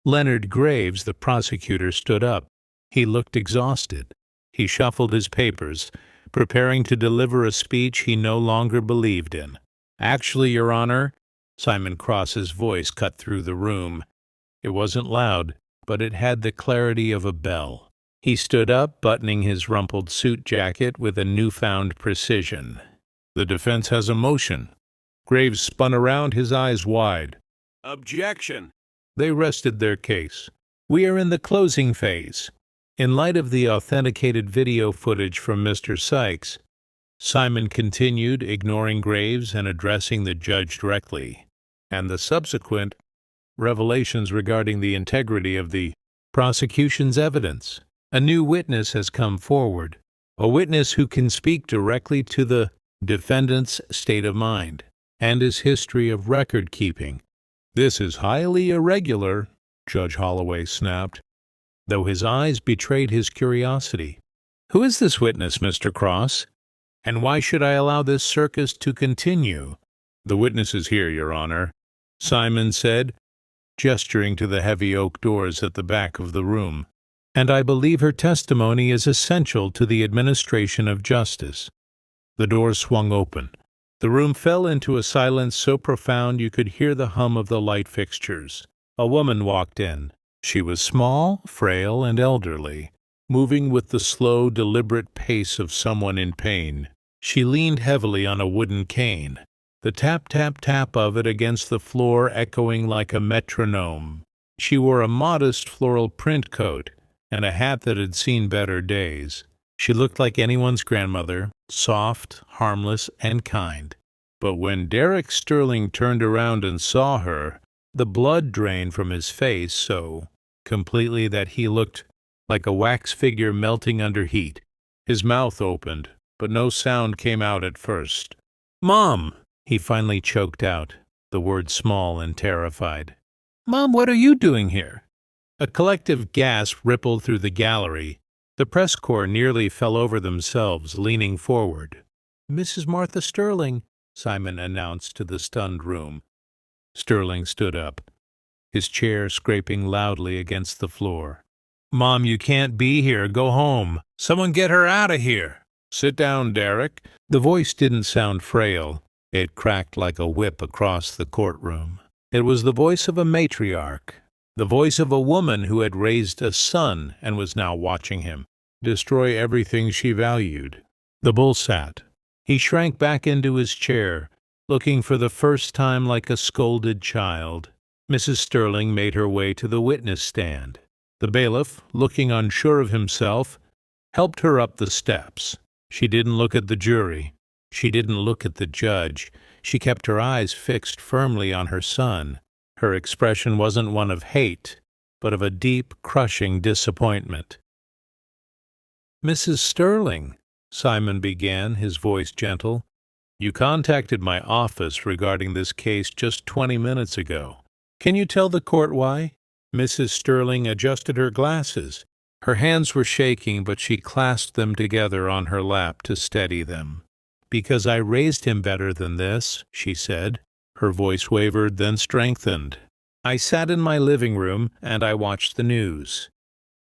Leonard Graves, the prosecutor, stood up. He looked exhausted. He shuffled his papers, preparing to deliver a speech he no longer believed in. "Actually, Your Honor," Simon Cross's voice cut through the room. It wasn't loud, but it had the clarity of a bell. He stood up, buttoning his rumpled suit jacket with a newfound precision. "The defense has a motion." Graves spun around, his eyes wide. "Objection!" They rested their case. "We are in the closing phase." In light of the authenticated video footage from Mr. Sykes, Simon continued, ignoring Graves and addressing the judge directly, and the subsequent revelations regarding the integrity of the prosecution's evidence. A new witness has come forward, a witness who can speak directly to the defendant's state of mind and his history of record-keeping. "This is highly irregular," Judge Holloway snapped, though his eyes betrayed his curiosity. "Who is this witness, Mr. Cross? And why should I allow this circus to continue?" "The witness is here, Your Honor," Simon said, gesturing to the heavy oak doors at the back of the room. "And I believe her testimony is essential to the administration of justice." The doors swung open. The room fell into a silence so profound you could hear the hum of the light fixtures. A woman walked in. She was small, frail, and elderly, moving with the slow, deliberate pace of someone in pain. She leaned heavily on a wooden cane, the tap-tap-tap of it against the floor echoing like a metronome. She wore a modest floral print coat and a hat that had seen better days. She looked like anyone's grandmother, soft, harmless, and kind. But when Derek Sterling turned around and saw her, the blood drained from his face so completely that he looked like a wax figure melting under heat. His mouth opened, but no sound came out at first. "Mom!" he finally choked out, the word small and terrified. "Mom, what are you doing here?" A collective gasp rippled through the gallery. The press corps nearly fell over themselves, leaning forward. "Mrs. Martha Sterling," Simon announced to the stunned room. Sterling stood up, his chair scraping loudly against the floor. "Mom, you can't be here. Go home. Someone get her out of here." "Sit down, Derek." The voice didn't sound frail. It cracked like a whip across the courtroom. It was the voice of a matriarch, the voice of a woman who had raised a son and was now watching him destroy everything she valued. The bull sat. He shrank back into his chair, looking for the first time like a scolded child. Mrs. Sterling made her way to the witness stand. The bailiff, looking unsure of himself, helped her up the steps. She didn't look at the jury. She didn't look at the judge. She kept her eyes fixed firmly on her son. Her expression wasn't one of hate, but of a deep, crushing disappointment. "Mrs. Sterling," Simon began, his voice gentle, "you contacted my office regarding this case just 20 minutes ago. Can you tell the court why?" Mrs. Sterling adjusted her glasses. Her hands were shaking, but she clasped them together on her lap to steady them. "Because I raised him better than this," she said. Her voice wavered, then strengthened. "I sat in my living room, and I watched the news.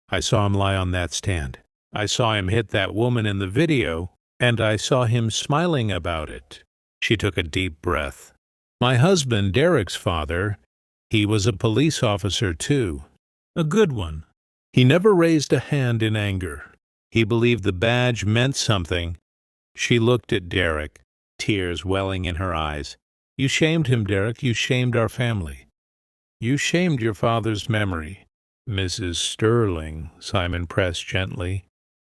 I saw him lie on that stand. I saw him hit that woman in the video, and I saw him smiling about it." She took a deep breath. "My husband, Derek's father, he was a police officer too. A good one. He never raised a hand in anger. He believed the badge meant something." She looked at Derek, tears welling in her eyes. "You shamed him, Derek. You shamed our family. You shamed your father's memory." "Mrs. Sterling," Simon pressed gently,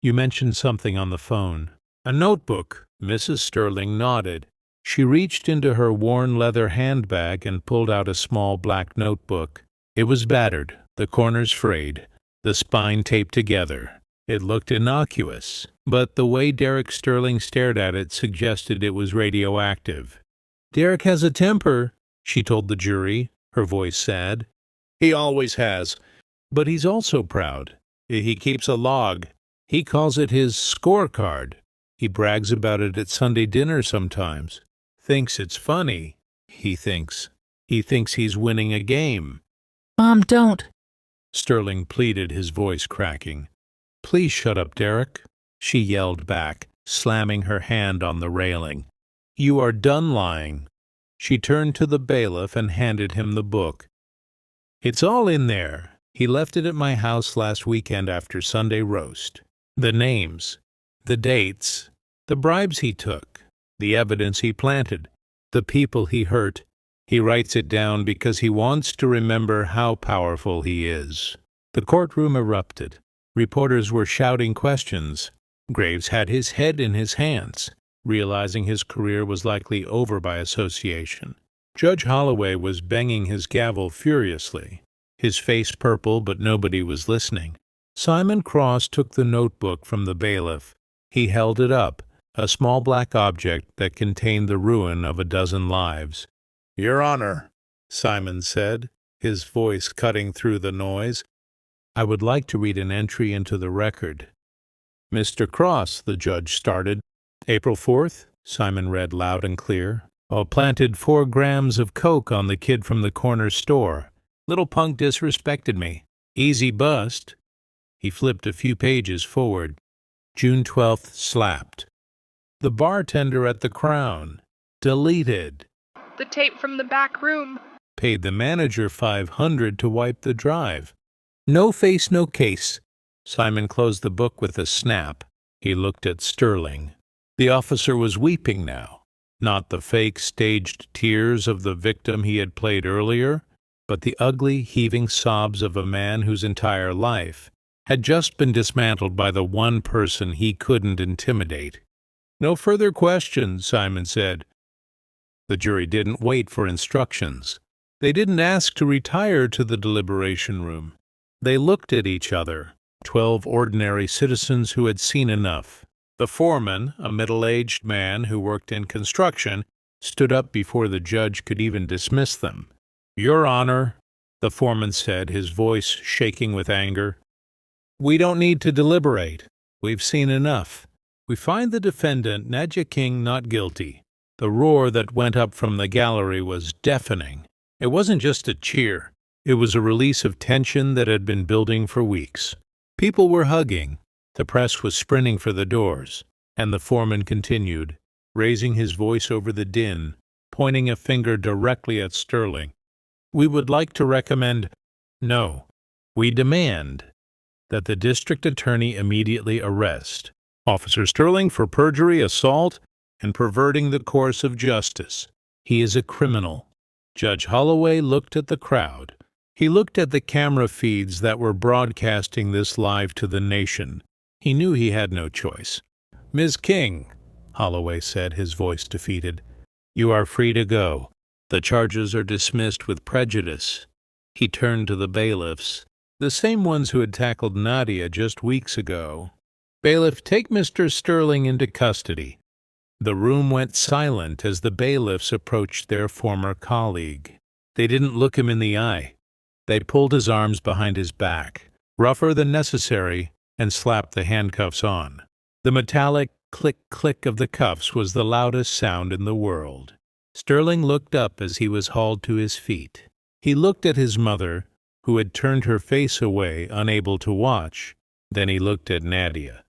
"you mentioned something on the phone." "A notebook." Mrs. Sterling nodded. She reached into her worn leather handbag and pulled out a small black notebook. It was battered, the corners frayed, the spine taped together. It looked innocuous, but the way Derek Sterling stared at it suggested it was radioactive. "Derek has a temper," she told the jury, her voice sad. "He always has. But he's also proud. He keeps a log. He calls it his scorecard. He brags about it at Sunday dinner sometimes. Thinks it's funny, he thinks. He thinks he's winning a game." "Mom, don't!" Sterling pleaded, his voice cracking. "Please shut up, Derek," she yelled back, slamming her hand on the railing. "You are done lying." She turned to the bailiff and handed him the book. "It's all in there. He left it at my house last weekend after Sunday roast. The names, the dates, the bribes he took, the evidence he planted, the people he hurt. He writes it down because he wants to remember how powerful he is." The courtroom erupted. Reporters were shouting questions. Graves had his head in his hands, realizing his career was likely over by association. Judge Holloway was banging his gavel furiously, his face purple, but nobody was listening. Simon Cross took the notebook from the bailiff. He held it up, a small black object that contained the ruin of a dozen lives. "Your Honor," Simon said, his voice cutting through the noise, "I would like to read an entry into the record." "Mr. Cross," the judge started. "April 4th, Simon read loud and clear. Planted 4 grams of coke on the kid from the corner store. Little punk disrespected me. Easy bust." He flipped a few pages forward. June 12th, slapped. The bartender at the Crown. Deleted. The tape from the back room. Paid the manager $500 to wipe the drive. No face, no case. Simon closed the book with a snap. He looked at Sterling. The officer was weeping now. Not the fake, staged tears of the victim he had played earlier, but the ugly, heaving sobs of a man whose entire life had just been dismantled by the one person he couldn't intimidate. "No further questions," Simon said. The jury didn't wait for instructions. They didn't ask to retire to the deliberation room. They looked at each other, 12 ordinary citizens who had seen enough. The foreman, a middle-aged man who worked in construction, stood up before the judge could even dismiss them. "Your Honor," the foreman said, his voice shaking with anger, "we don't need to deliberate. We've seen enough. We find the defendant, Nadia King, not guilty." The roar that went up from the gallery was deafening. It wasn't just a cheer. It was a release of tension that had been building for weeks. People were hugging. The press was sprinting for the doors. And the foreman continued, raising his voice over the din, pointing a finger directly at Sterling. "We would like to recommend, no, we demand, that the district attorney immediately arrest Officer Sterling for perjury, assault, and perverting the course of justice. He is a criminal. Judge Holloway looked at the crowd. He looked at the camera feeds that were broadcasting this live to the nation. He knew he had no choice. "Ms. King," Holloway said, his voice defeated, "you are free to go. The charges are dismissed with prejudice." He turned to the bailiffs, the same ones who had tackled Nadia just weeks ago. "Bailiff, take Mr. Sterling into custody." The room went silent as the bailiffs approached their former colleague. They didn't look him in the eye. They pulled his arms behind his back, rougher than necessary, and slapped the handcuffs on. The metallic click-click of the cuffs was the loudest sound in the world. Sterling looked up as he was hauled to his feet. He looked at his mother, who had turned her face away, unable to watch. Then he looked at Nadia.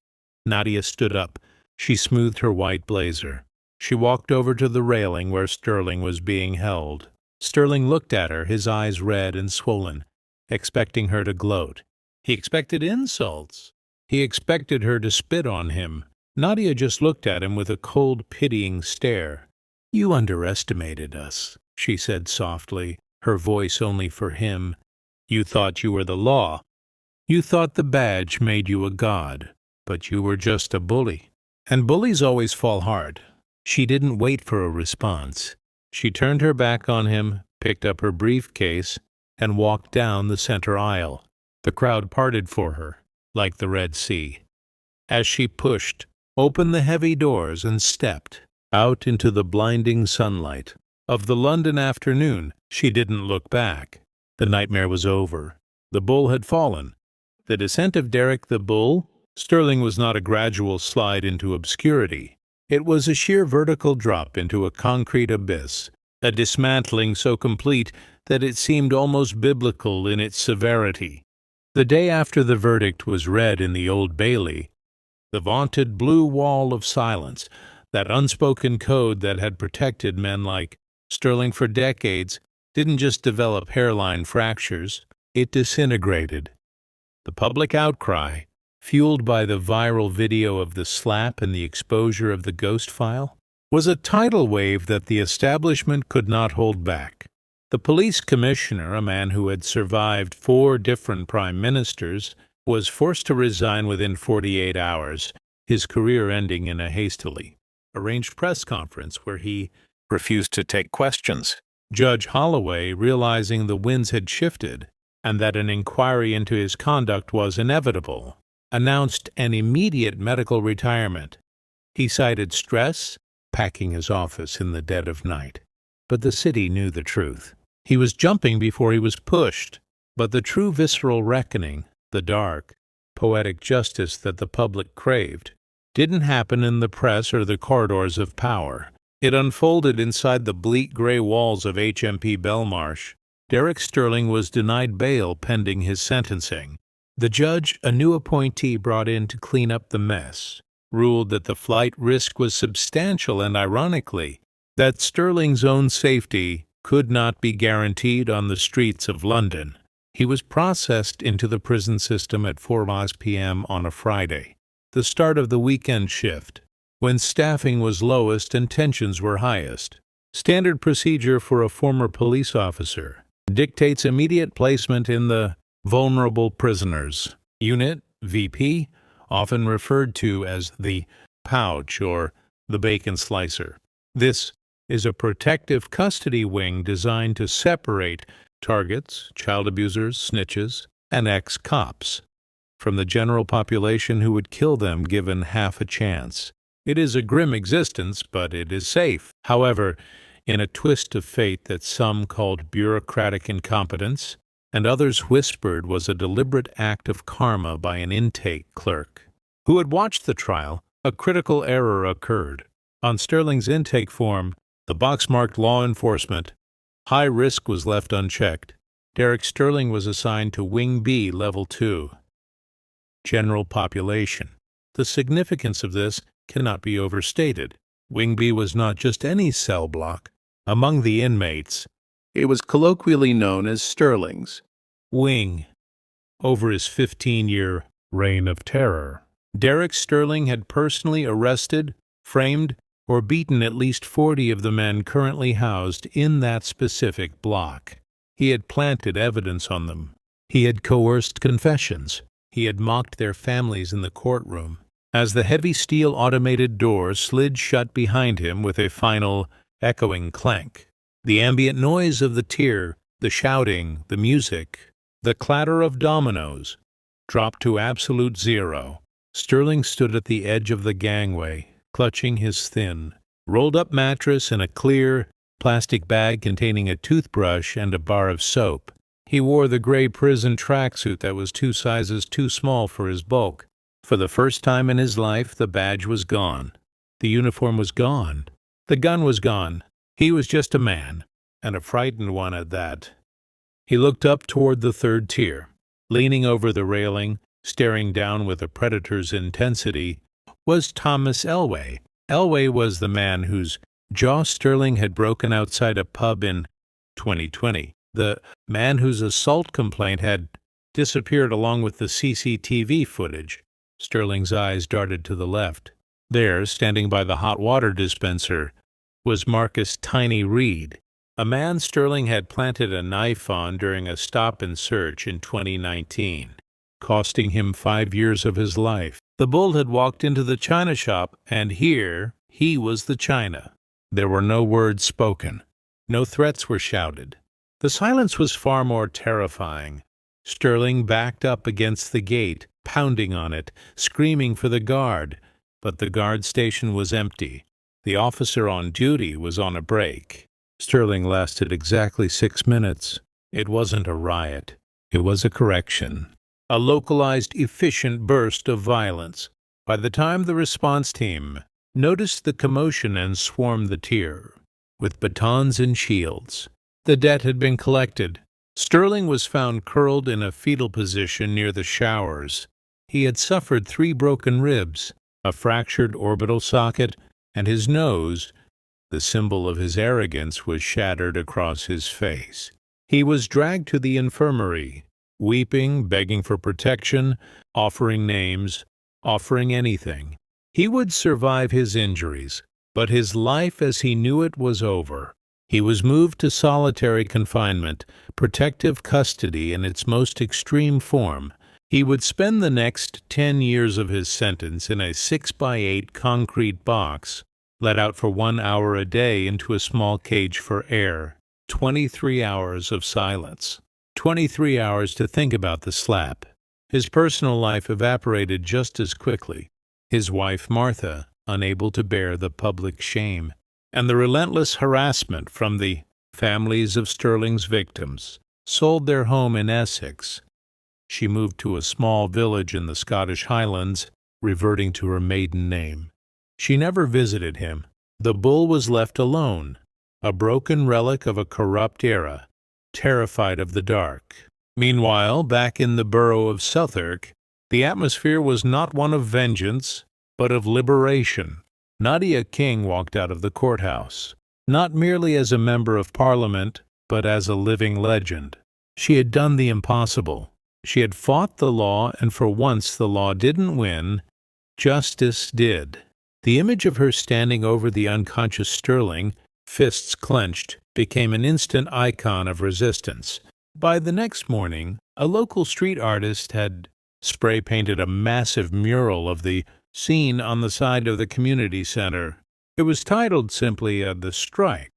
Nadia stood up. She smoothed her white blazer. She walked over to the railing where Sterling was being held. Sterling looked at her, his eyes red and swollen, expecting her to gloat. He expected insults. He expected her to spit on him. Nadia just looked at him with a cold, pitying stare. "You underestimated us," she said softly, her voice only for him. "You thought you were the law. You thought the badge made you a god, but you were just a bully. And bullies always fall hard." She didn't wait for a response. She turned her back on him, picked up her briefcase, and walked down the center aisle. The crowd parted for her, like the Red Sea. As she pushed, opened the heavy doors and stepped out into the blinding sunlight of the London afternoon, she didn't look back. The nightmare was over. The bull had fallen. The descent of Derek the Bull? Sterling was not a gradual slide into obscurity. It was a sheer vertical drop into a concrete abyss, a dismantling so complete that it seemed almost biblical in its severity. The day after the verdict was read in the Old Bailey, the vaunted blue wall of silence, that unspoken code that had protected men like Sterling for decades, didn't just develop hairline fractures, it disintegrated. The public outcry, fueled by the viral video of the slap and the exposure of the ghost file, was a tidal wave that the establishment could not hold back. The police commissioner, a man who had survived 4 different prime ministers, was forced to resign within 48 hours, his career ending in a hastily arranged press conference where he refused to take questions. Judge Holloway, realizing the winds had shifted and that an inquiry into his conduct was inevitable, announced an immediate medical retirement. He cited stress, packing his office in the dead of night. But the city knew the truth. He was jumping before he was pushed. But the true visceral reckoning, the dark, poetic justice that the public craved, didn't happen in the press or the corridors of power. It unfolded inside the bleak gray walls of HMP Belmarsh. Derek Sterling was denied bail pending his sentencing. The judge, a new appointee brought in to clean up the mess, ruled that the flight risk was substantial and, ironically, that Sterling's own safety could not be guaranteed on the streets of London. He was processed into the prison system at 4 p.m. on a Friday, the start of the weekend shift, when staffing was lowest and tensions were highest. Standard procedure for a former police officer dictates immediate placement in the Vulnerable Prisoners Unit, VP, often referred to as the pouch or the bacon slicer. This is a protective custody wing designed to separate targets, child abusers, snitches, and ex-cops from the general population who would kill them given half a chance. It is a grim existence, but it is safe. However, in a twist of fate that some called bureaucratic incompetence, and others whispered was a deliberate act of karma by an intake clerk who had watched the trial, a critical error occurred. On Sterling's intake form, the box marked law enforcement. High risk was left unchecked. Derek Sterling was assigned to Wing B, Level 2. General population. The significance of this cannot be overstated. Wing B was not just any cell block. Among the inmates, it was colloquially known as Sterling's Wing, over his 15-year reign of terror. Derek Sterling had personally arrested, framed, or beaten at least 40 of the men currently housed in that specific block. He had planted evidence on them. He had coerced confessions. He had mocked their families in the courtroom. As the heavy steel automated door slid shut behind him with a final, echoing clank, the ambient noise of the tier, the shouting, the music, the clatter of dominoes, dropped to absolute zero. Sterling stood at the edge of the gangway, clutching his thin, rolled-up mattress and a clear, plastic bag containing a toothbrush and a bar of soap. He wore the gray prison tracksuit that was 2 sizes too small for his bulk. For the first time in his life, the badge was gone. The uniform was gone. The gun was gone. He was just a man, and a frightened one at that. He looked up toward the 3rd tier. Leaning over the railing, staring down with a predator's intensity, was Thomas Elway. Elway was the man whose jaw Sterling had broken outside a pub in 2020. The man whose assault complaint had disappeared along with the CCTV footage. Sterling's eyes darted to the left. There, standing by the hot water dispenser, was Marcus Tiny Reed, a man Sterling had planted a knife on during a stop and search in 2019, costing him 5 years of his life. The bull had walked into the china shop, and here he was the china. There were no words spoken. No threats were shouted. The silence was far more terrifying. Sterling backed up against the gate, pounding on it, screaming for the guard, but the guard station was empty. The officer on duty was on a break. Sterling lasted exactly 6 minutes. It wasn't a riot. It was a correction. A localized, efficient burst of violence. By the time the response team noticed the commotion and swarmed the tier, with batons and shields, the debt had been collected. Sterling was found curled in a fetal position near the showers. He had suffered 3 broken ribs, a fractured orbital socket, and his nose, the symbol of his arrogance, was shattered across his face. He was dragged to the infirmary, weeping, begging for protection, offering names, offering anything. He would survive his injuries, but his life as he knew it was over. He was moved to solitary confinement, protective custody in its most extreme form. He would spend the next 10 years of his sentence in a 6x8 concrete box, let out for 1 hour a day into a small cage for air. 23 hours of silence. 23 hours to think about the slap. His personal life evaporated just as quickly. His wife, Martha, unable to bear the public shame, and the relentless harassment from the families of Sterling's victims, sold their home in Essex. She moved to a small village in the Scottish Highlands, reverting to her maiden name. She never visited him. The bull was left alone, a broken relic of a corrupt era, terrified of the dark. Meanwhile, back in the borough of Southwark, the atmosphere was not one of vengeance, but of liberation. Nadia King walked out of the courthouse, not merely as a member of Parliament, but as a living legend. She had done the impossible. She had fought the law, and for once the law didn't win. Justice did. The image of her standing over the unconscious Sterling, fists clenched, became an instant icon of resistance. By the next morning, a local street artist had spray-painted a massive mural of the scene on the side of the community center. It was titled simply, The Strike.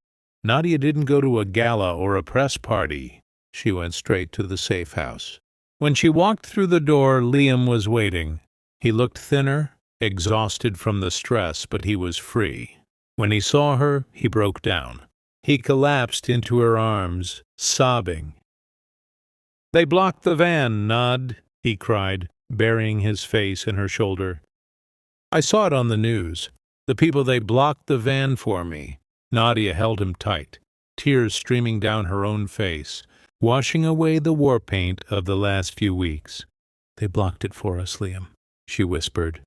Nadia didn't go to a gala or a press party. She went straight to the safe house. When she walked through the door, Liam was waiting. He looked thinner, exhausted from the stress, but he was free. When he saw her, he broke down. He collapsed into her arms, sobbing. "They blocked the van, Nod," he cried, burying his face in her shoulder. "I saw it on the news. They blocked the van for me." Nadia held him tight, tears streaming down her own face, washing away the war paint of the last few weeks. "They blocked it for us, Liam," she whispered.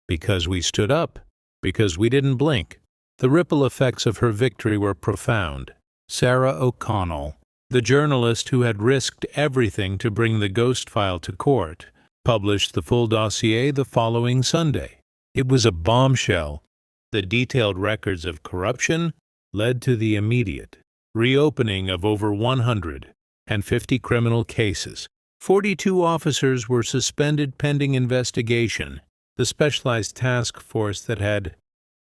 "Because we stood up. Because we didn't blink." The ripple effects of her victory were profound. Sarah O'Connell, the journalist who had risked everything to bring the ghost file to court, published the full dossier the following Sunday. It was a bombshell. The detailed records of corruption led to the immediate reopening of over 150 criminal cases. 42 officers were suspended pending investigation. The specialized task force that had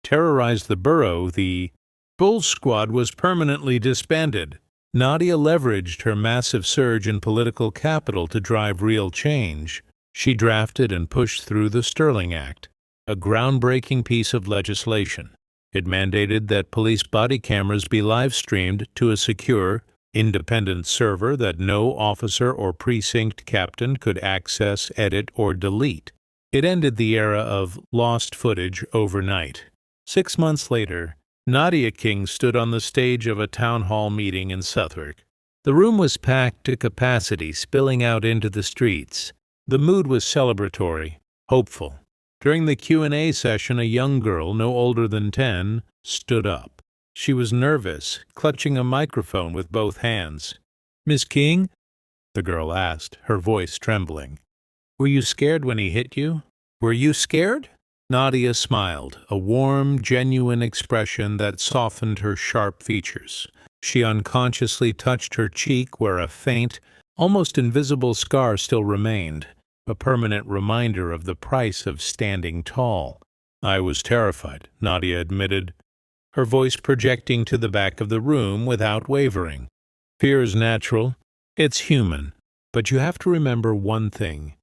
terrorized the borough, the Bull Squad, was permanently disbanded. Nadia leveraged her massive surge in political capital to drive real change. She drafted and pushed through the Sterling Act, a groundbreaking piece of legislation. It mandated that police body cameras be live-streamed to a secure, independent server that no officer or precinct captain could access, edit, or delete. It ended the era of lost footage overnight. 6 months later, Nadia King stood on the stage of a town hall meeting in Southwark. The room was packed to capacity, spilling out into the streets. The mood was celebratory, hopeful. During the Q&A session, a young girl, no older than 10, stood up. She was nervous, clutching a microphone with both hands. "Miss King?" the girl asked, her voice trembling. "Were you scared when he hit you? Were you scared?" Nadia smiled, a warm, genuine expression that softened her sharp features. She unconsciously touched her cheek where a faint, almost invisible scar still remained, a permanent reminder of the price of standing tall. "I was terrified," Nadia admitted, her voice projecting to the back of the room without wavering. "Fear is natural. It's human. But you have to remember one thing."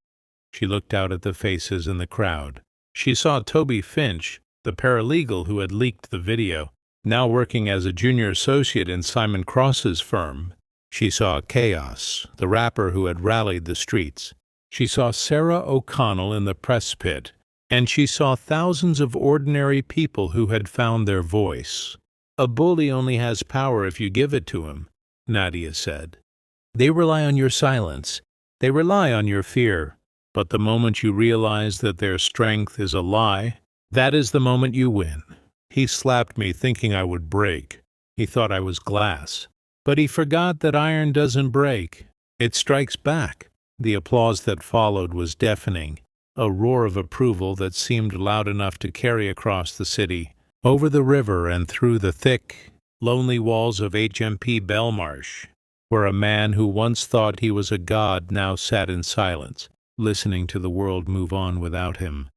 She looked out at the faces in the crowd. She saw Toby Finch, the paralegal who had leaked the video, now working as a junior associate in Simon Cross's firm. She saw Chaos, the rapper who had rallied the streets. She saw Sarah O'Connell in the press pit, and she saw thousands of ordinary people who had found their voice. "A bully only has power if you give it to him," Nadia said. "They rely on your silence. They rely on your fear. But the moment you realize that their strength is a lie, that is the moment you win." He slapped me thinking I would break. He thought I was glass. But he forgot that iron doesn't break. It strikes back. The applause that followed was deafening, a roar of approval that seemed loud enough to carry across the city, over the river and through the thick, lonely walls of HMP Belmarsh, where a man who once thought he was a god now sat in silence, listening to the world move on without him.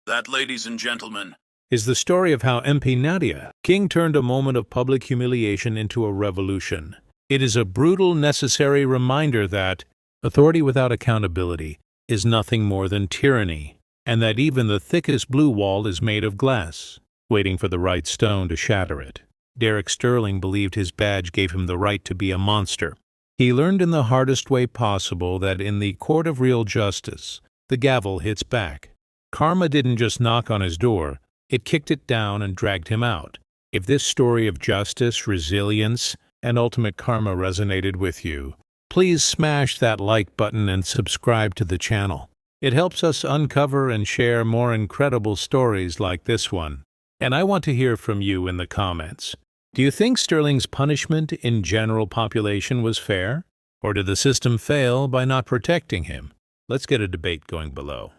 That, ladies and gentlemen, Is the story of how MP Nadia King turned a moment of public humiliation into a revolution. It is a brutal, necessary reminder that authority without accountability is nothing more than tyranny, and that even the thickest blue wall is made of glass, waiting for the right stone to shatter it. Derek Sterling believed his badge gave him the right to be a monster. He learned in the hardest way possible that in the court of real justice, the gavel hits back. Karma didn't just knock on his door, it kicked it down and dragged him out. If this story of justice, resilience, and ultimate karma resonated with you, please smash that like button and subscribe to the channel. It helps us uncover and share more incredible stories like this one. And I want to hear from you in the comments. Do you think Sterling's punishment in general population was fair? Or did the system fail by not protecting him? Let's get a debate going below.